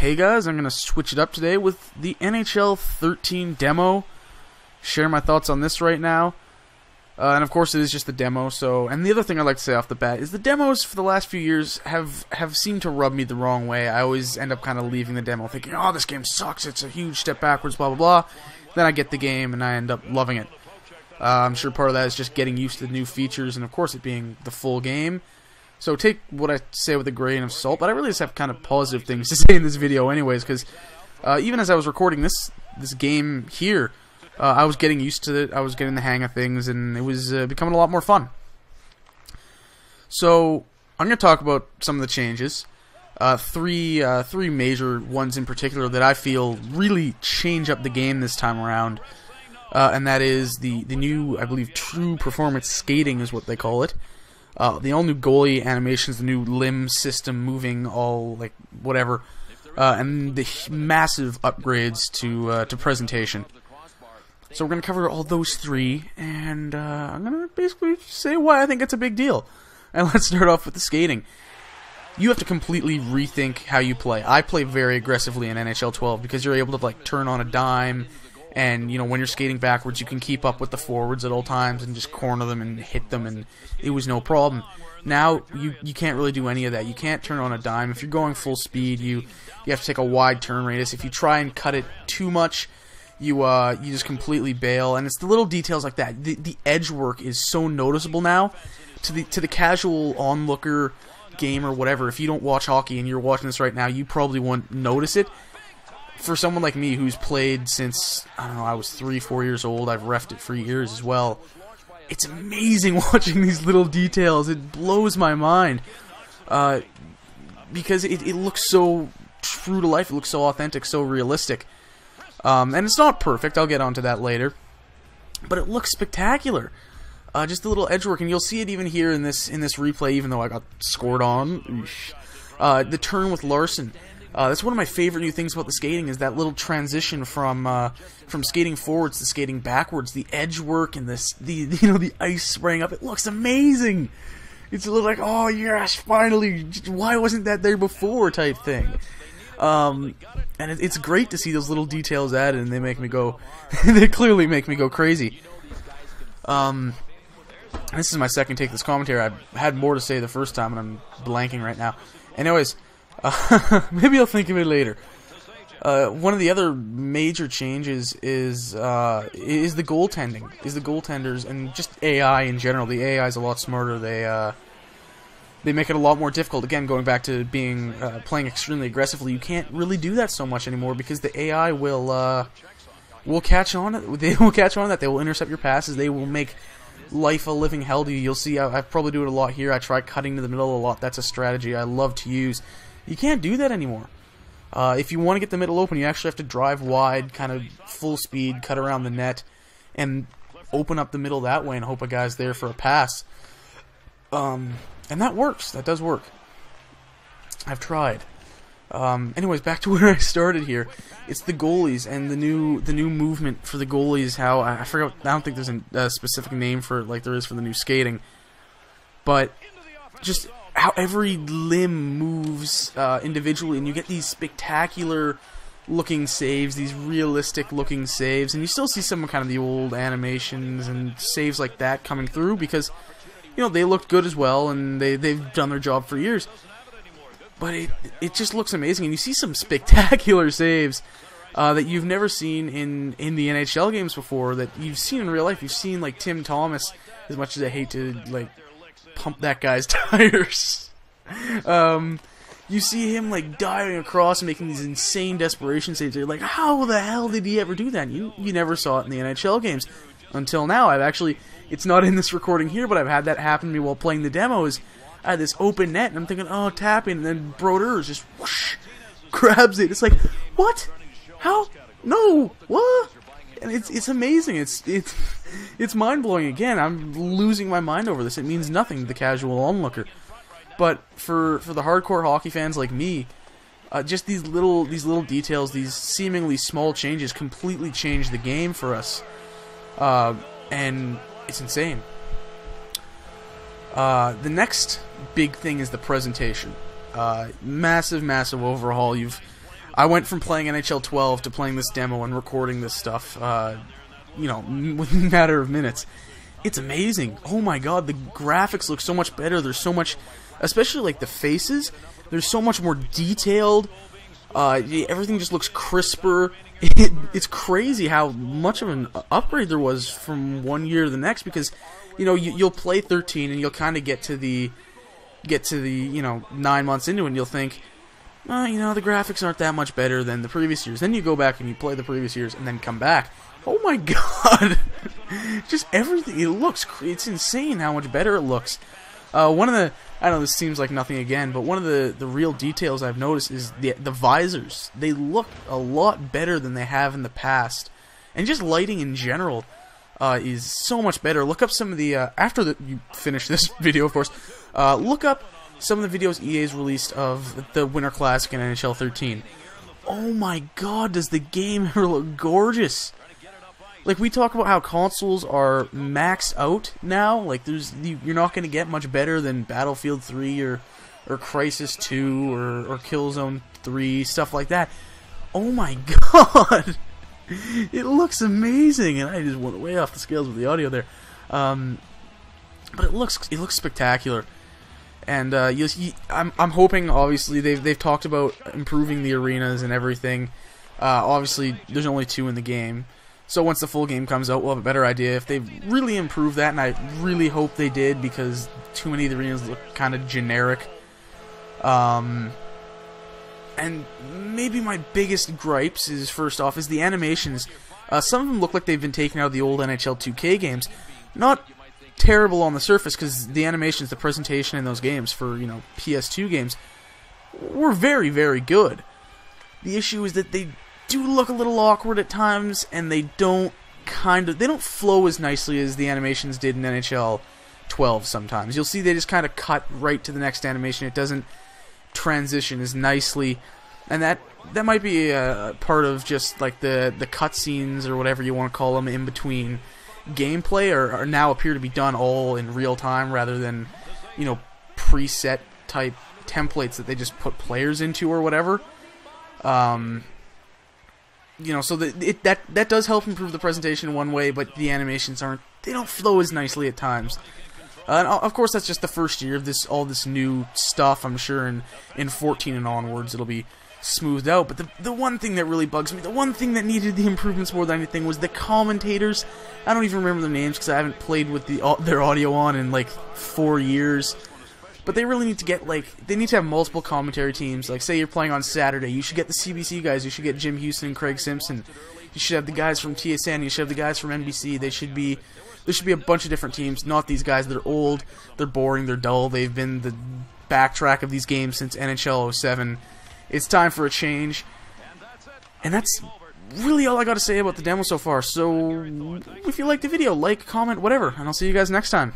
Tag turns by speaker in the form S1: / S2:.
S1: Hey guys, I'm going to switch it up today with the NHL 13 demo. Share my thoughts on this right now. And of course it is just the demo, and the other thing I'd like to say off the bat is the demos for the last few years have seemed to rub me the wrong way. I always end up kind of leaving the demo thinking, oh, this game sucks, it's a huge step backwards, blah blah blah. Then I get the game and I end up loving it. I'm sure part of that is just getting used to the new features and of course it being the full game. So take what I say with a grain of salt, but I really just have kind of positive things to say in this video anyways, because even as I was recording this game here, I was getting used to it, I was getting the hang of things, and it was becoming a lot more fun. So I'm going to talk about some of the changes, three major ones in particular that I feel really change up the game this time around, and that is the new, I believe, true performance skating is what they call it. The all new goalie animations, the new limb system moving, all like whatever, and the massive upgrades to presentation. So we're going to cover all those three, and I'm going to basically say why I think it's a big deal. And let's start off with the skating. You have to completely rethink how you play. I play very aggressively in NHL 12 because you're able to like turn on a dime, and you know when you're skating backwards, you can keep up with the forwards at all times and just corner them and hit them, and it was no problem. Now you can't really do any of that. You can't turn on a dime. If you're going full speed, you have to take a wide turn radius. If you try and cut it too much, you just completely bail, and it's the little details like that. The edge work is so noticeable now to the casual onlooker gamer, whatever. If you don't watch hockey and you're watching this right now, you probably won't notice it. For someone like me who's played since, I don't know, I was 3-4 years old, I've reffed it for years as well, it's amazing watching these little details. It blows my mind because it looks so true to life, it looks so authentic, so realistic. And it's not perfect, I'll get onto that later, but it looks spectacular. Just the little edge work, and you'll see it even here in this replay, even though I got scored on. The turn with Larson. That's one of my favorite new things about the skating, is that little transition from skating forwards to skating backwards. The edge work and the ice spraying up. It looks amazing. It's a little like, oh yes, finally. Why wasn't that there before? Type thing. And it's great to see those little details added, and they make me go. They clearly make me go crazy. This is my second take of this commentary. I had more to say the first time, and I'm blanking right now. Anyways. Maybe I'll think of it later. One of the other major changes is the goaltending, the goaltenders, and just AI in general. The AI is a lot smarter. They make it a lot more difficult. Again, going back to being playing extremely aggressively, you can't really do that so much anymore because the AI will catch on. They will catch on that. They will intercept your passes. They will make life a living hell to you. You'll see. I probably do it a lot here. I try cutting to the middle a lot. That's a strategy I love to use. You can't do that anymore. If you want to get the middle open, you actually have to drive wide, kind of full speed, cut around the net, and open up the middle that way and hope a guy's there for a pass. And that works. That does work. I've tried. Anyways, back to where I started here. It's the goalies and the new movement for the goalies. How I forgot. I don't think there's a specific name for it like there is for the new skating, but just how every limb moves individually, and you get these spectacular looking saves, these realistic looking saves, and you still see some kind of the old animations and saves like that coming through because, you know, they looked good as well, and they've done their job for years. But it just looks amazing, and you see some spectacular saves that you've never seen in the NHL games before, that you've seen in real life. You've seen like Tim Thomas, as much as I hate to like pump that guy's tires. You see him like diving across and making these insane desperation saves. You're like, how the hell did he ever do that? You never saw it in the NHL games until now. It's not in this recording here, but I've had that happen to me while playing the demos. I had this open net, and I'm thinking, oh, tapping, and then Brodeur just whoosh, grabs it. It's like, what? How? No, what? And it's amazing. It's mind blowing. Again, I'm losing my mind over this. It means nothing to the casual onlooker, but for the hardcore hockey fans like me, just these little details, these seemingly small changes, completely change the game for us, and it's insane. The next big thing is the presentation. Massive overhaul. I went from playing NHL 12 to playing this demo and recording this stuff, you know, within a matter of minutes. It's amazing. Oh my god, the graphics look so much better. There's so much, especially like the faces, there's so much more detailed. Everything just looks crisper. It's crazy how much of an upgrade there was from one year to the next, because, you know, you'll play 13 and you'll kind of get to the, you know, 9 months into it and you'll think, you know, the graphics aren't that much better than the previous years. Then you go back and you play the previous years and then come back. Oh my god! Just everything, it's insane how much better it looks. One of the, I know this seems like nothing again, but one of the real details I've noticed is the visors. They look a lot better than they have in the past. And just lighting in general is so much better. Look up some of the, after you finish this video, of course, look up some of the videos EA's released of the Winter Classic and NHL 13. Oh my god, does the game ever look gorgeous! Like, we talk about how consoles are maxed out now. Like, you're not going to get much better than Battlefield 3 or Crysis 2 or Killzone 3, stuff like that. Oh my god! It looks amazing, and I just went way off the scales with the audio there. But it looks spectacular. And I'm hoping, obviously, they've talked about improving the arenas and everything. Obviously, there's only 2 in the game. So once the full game comes out, we'll have a better idea if they've really improved that, and I really hope they did, because too many of the arenas look kind of generic. And maybe my biggest gripes is, first off, is the animations. Some of them look like they've been taken out of the old NHL 2K games. Not terrible on the surface, because the animations, the presentation in those games for, you know, PS2 games were very, very good. The issue is that they do look a little awkward at times, and they don't flow as nicely as the animations did in NHL 12 sometimes. You'll see they just kind of cut right to the next animation. It doesn't transition as nicely, and that might be a part of just like the cutscenes or whatever you want to call them in between gameplay are now appear to be done all in real time rather than, you know, preset type templates that they just put players into or whatever. You know, so that does help improve the presentation in one way, but the animations they don't flow as nicely at times. And of course, that's just the first year of all this new stuff. I'm sure in 14 and onwards it'll be smoothed out. But the one thing that really bugs me, the one thing that needed the improvements more than anything, was the commentators. I don't even remember their names because I haven't played with their audio on in like 4 years. But they really need to get, like, they need to have multiple commentary teams. Like, say you're playing on Saturday, you should get the CBC guys, you should get Jim Houston and Craig Simpson. You should have the guys from TSN, you should have the guys from NBC. There should be a bunch of different teams, not these guys. They're old, they're boring, they're dull. They've been the backtrack of these games since NHL 07. It's time for a change. And that's really all I got to say about the demo so far. So, if you liked the video, like, comment, whatever. And I'll see you guys next time.